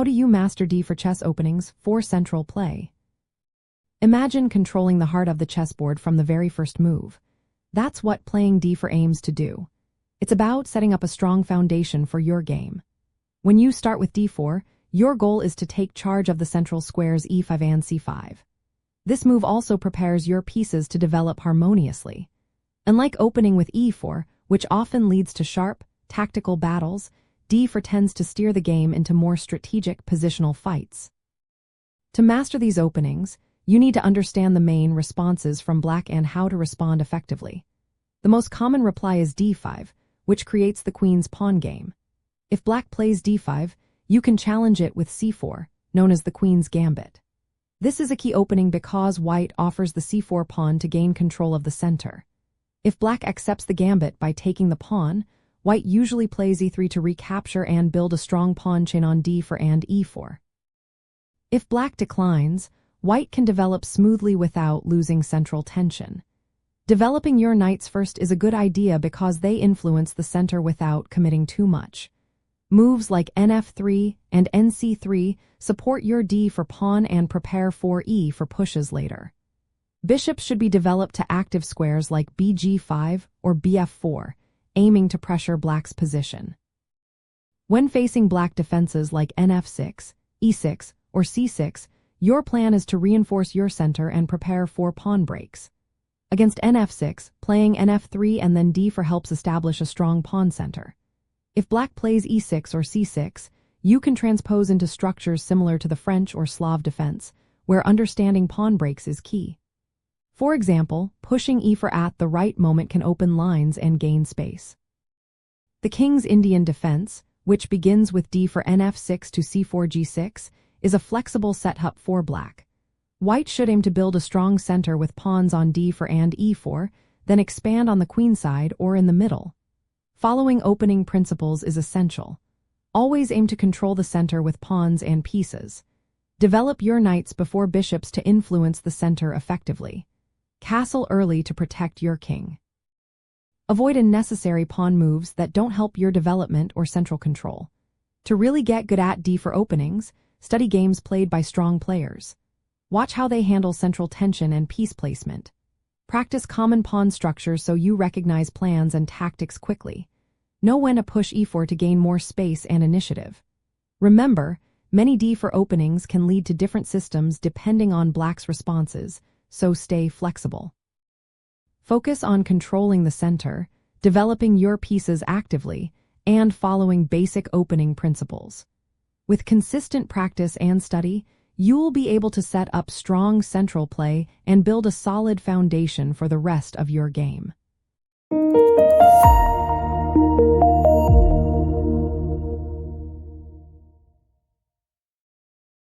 How do you master D for chess openings for central play? Imagine controlling the heart of the chessboard from the very first move. That's what playing D4 aims to do. It's about setting up a strong foundation for your game. When you start with D4, your goal is to take charge of the central squares E5 and C5. This move also prepares your pieces to develop harmoniously. Unlike opening with E4, which often leads to sharp, tactical battles, D4 tends to steer the game into more strategic positional fights. To master these openings, you need to understand the main responses from Black and how to respond effectively. The most common reply is D5, which creates the queen's pawn game. If Black plays D5, you can challenge it with C4, known as the queen's gambit. This is a key opening because White offers the C4 pawn to gain control of the center. If Black accepts the gambit by taking the pawn, White usually plays E3 to recapture and build a strong pawn chain on D4 and E4. If Black declines, White can develop smoothly without losing central tension. Developing your knights first is a good idea because they influence the center without committing too much. Moves like Nf3 and Nc3 support your D for pawn and prepare for E for pushes later. Bishops should be developed to active squares like Bg5 or Bf4, aiming to pressure Black's position. When facing Black defenses like Nf6, E6, or C6, your plan is to reinforce your center and prepare for pawn breaks. Against Nf6, playing Nf3 and then D4 helps establish a strong pawn center. If Black plays E6 or C6, you can transpose into structures similar to the French or Slav defense, where understanding pawn breaks is key. For example, pushing E4 at the right moment can open lines and gain space. The King's Indian defense, which begins with D for Nf6 to C4 G6, is a flexible setup for Black. White should aim to build a strong center with pawns on D4 and E4, then expand on the queen side or in the middle. Following opening principles is essential. Always aim to control the center with pawns and pieces. Develop your knights before bishops to influence the center effectively. Castle early to protect your king. Avoid unnecessary pawn moves that don't help your development or central control. To really get good at D4 openings, study games played by strong players. Watch how they handle central tension and piece placement. Practice common pawn structures so you recognize plans and tactics quickly. Know when to push E4 to gain more space and initiative. Remember, many D4 openings can lead to different systems depending on Black's responses, so stay flexible. Focus on controlling the center, developing your pieces actively, and following basic opening principles. With consistent practice and study, you'll be able to set up strong central play and build a solid foundation for the rest of your game.